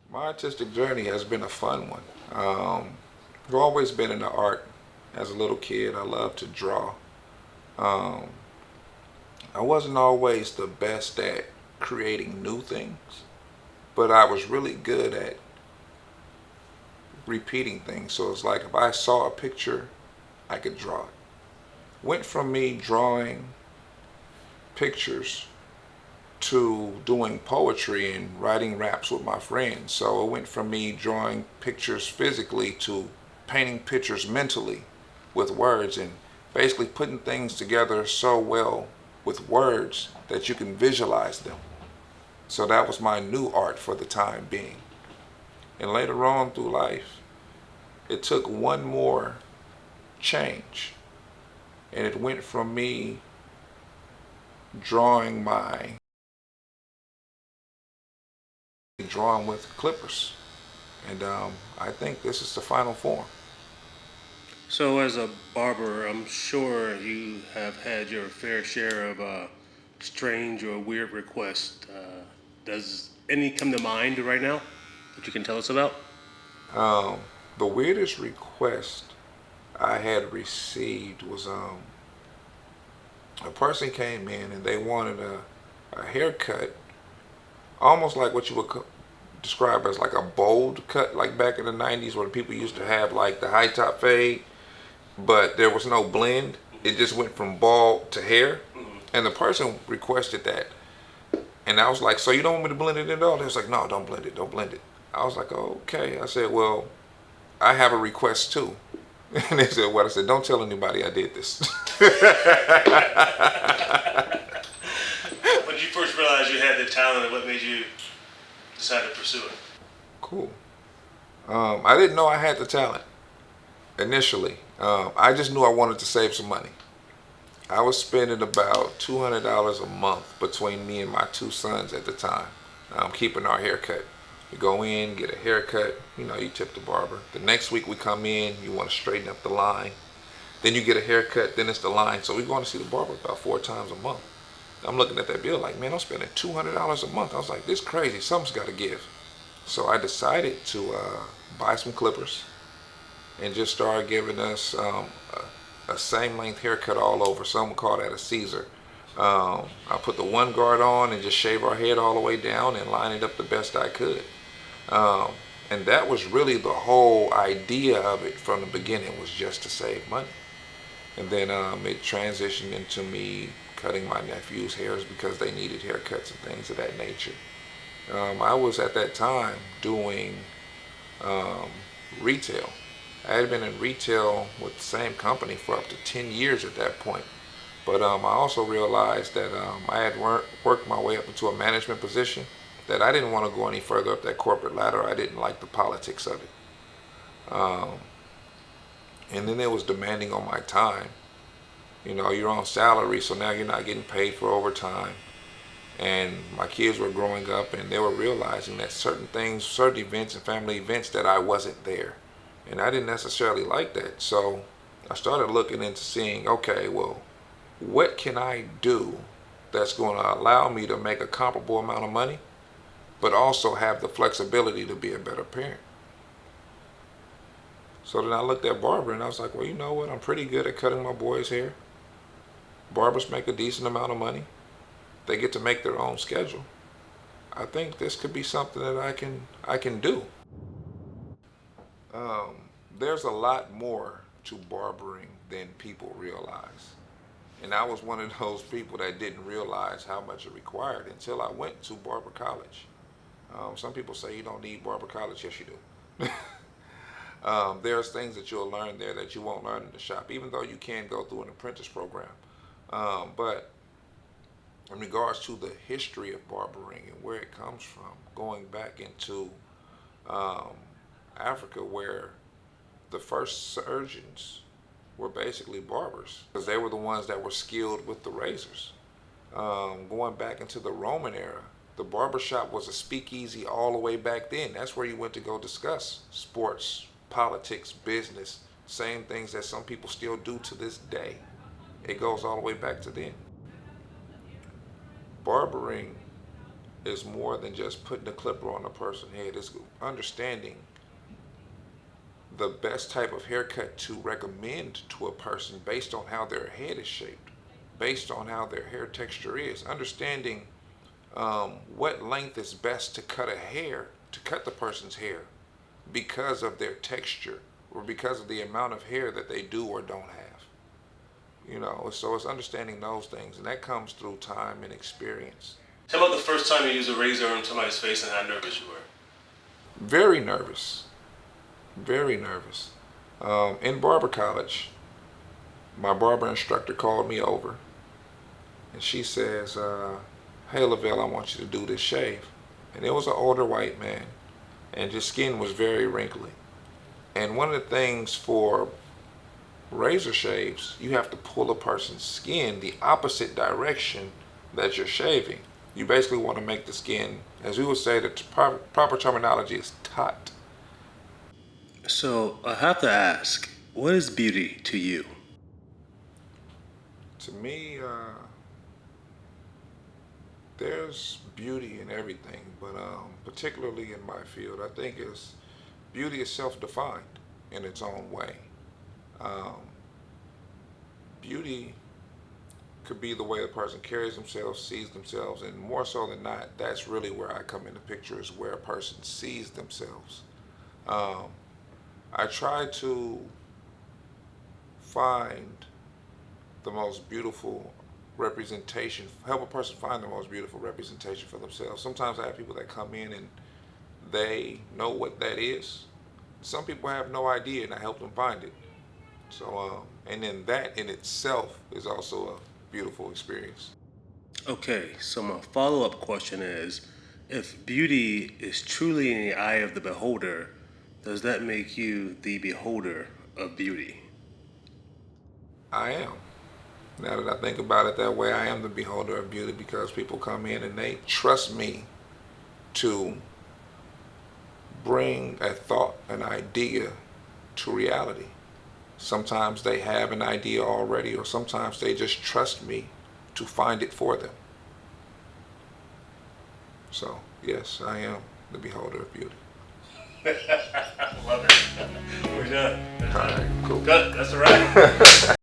My artistic journey has been a fun one. I've always been into art. As a little kid, I loved to draw. Um, I wasn't always the best at creating new things, but I was really good at repeating things. So it's like if I saw a picture, I could draw it. Went from me drawing pictures to doing poetry and writing raps with my friends. So it went from me drawing pictures physically to painting pictures mentally with words and basically putting things together so well with words that you can visualize them. So that was my new art for the time being. And later on through life, it took one more change. And it went from me drawing my drawing with clippers. And I think this is the final form. So, as a barber, I'm sure you have had your fair share of strange or weird requests. Does any come to mind right now that you can tell us about? Um, the weirdest request I had received was a person came in and they wanted a haircut, almost like what you would describe as like a bold cut, like back in the 90s where people used to have like the high top fade, but there was no blend. It just went from bald to hair. And the person requested that. And I was like, so you don't want me to blend it at all? They was like, no, don't blend it, don't blend it. I was like, oh, okay. I said, well, I have a request too. And they said, what? I said, don't tell anybody I did this. When did you first realize you had the talent, and what made you decide to pursue it? Cool. I didn't know I had the talent initially. I just knew I wanted to save some money. I was spending about $200 a month between me and my two sons at the time, keeping our haircut. You go in, get a haircut, you tip the barber. The next week we come in, you want to straighten up the line. Then you get a haircut, then it's the line. So we going to see the barber about 4 times a month. I'm looking at that bill like, man, I'm spending $200 a month. I was like, this is crazy. Something's got to give. So I decided to buy some clippers and just started giving us a same length haircut all over. Some would call that a Caesar. I put the one guard on and just shave our head all the way down and line it up the best I could. Um, and that was really the whole idea of it from the beginning, was just to save money. And then it transitioned into me cutting my nephew's hairs because they needed haircuts and things of that nature. I was at that time doing um, retail. I had been in retail with the same company for up to 10 years at that point. But I also realized that I had worked my way up into a management position, that I didn't want to go any further up that corporate ladder. I didn't like the politics of it. Um, and then it was demanding on my time. You're on salary, so now you're not getting paid for overtime. And my kids were growing up and they were realizing that certain things, certain events and family events, that I wasn't there. And I didn't necessarily like that. So I started looking into seeing, okay, well, what can I do that's going to allow me to make a comparable amount of money, but also have the flexibility to be a better parent? So then I looked at barbering and I was like, well, you know what? I'm pretty good at cutting my boys' hair. Barbers make a decent amount of money. They get to make their own schedule. I think this could be something that I can do. Um, there's a lot more to barbering than people realize. And I was one of those people that didn't realize how much it required until I went to barber college. Some people say you don't need barber college. Yes, you do. There's things that you'll learn there that you won't learn in the shop, even though you can go through an apprentice program. But in regards to the history of barbering and where it comes from, going back into um, Africa, where the first surgeons were basically barbers because they were the ones that were skilled with the razors. Going back into the Roman era, the barber shop was a speakeasy all the way back then. That's where you went to go discuss sports, politics, business, same things that some people still do to this day. It goes all the way back to then. Barbering is more than just putting the clipper on a person's head. It's understanding the best type of haircut to recommend to a person based on how their head is shaped, based on how their hair texture is, understanding what length is best to cut a hair, to cut the person's hair because of their texture or because of the amount of hair that they do or don't have. So it's understanding those things, and that comes through time and experience. Tell about the first time you used a razor on somebody's face and how nervous you were. Very nervous, very nervous. In barber college, my barber instructor called me over, and she says, "Hey, Lavelle, I want you to do this shave." And it was an older white man, and his skin was very wrinkly. And one of the things for razor shaves, you have to pull a person's skin the opposite direction that you're shaving. You basically want to make the skin, as we would say, the proper terminology is taut. So I have to ask, what is beauty to you? To me, there's beauty in everything, but particularly in my field, I think beauty is self-defined in its own way. Um, Beauty could be the way the person carries themselves, sees themselves, and more so than not, that's really where I come in the picture, is where a person sees themselves. Um, I try to find the most beautiful representation, help a person find the most beautiful representation for themselves. Sometimes I have people that come in and they know what that is. Some people have no idea, and I help them find it. So, and then that in itself is also a beautiful experience. Okay, so my follow up question is, if beauty is truly in the eye of the beholder, does that make you the beholder of beauty? I am. Now that I think about it that way, I am the beholder of beauty because people come in and they trust me to bring a thought, an idea to reality. Sometimes they have an idea already, or sometimes they just trust me to find it for them. So, yes, I am the beholder of beauty. Love it. We're done. All right, cool. Good, that's all right.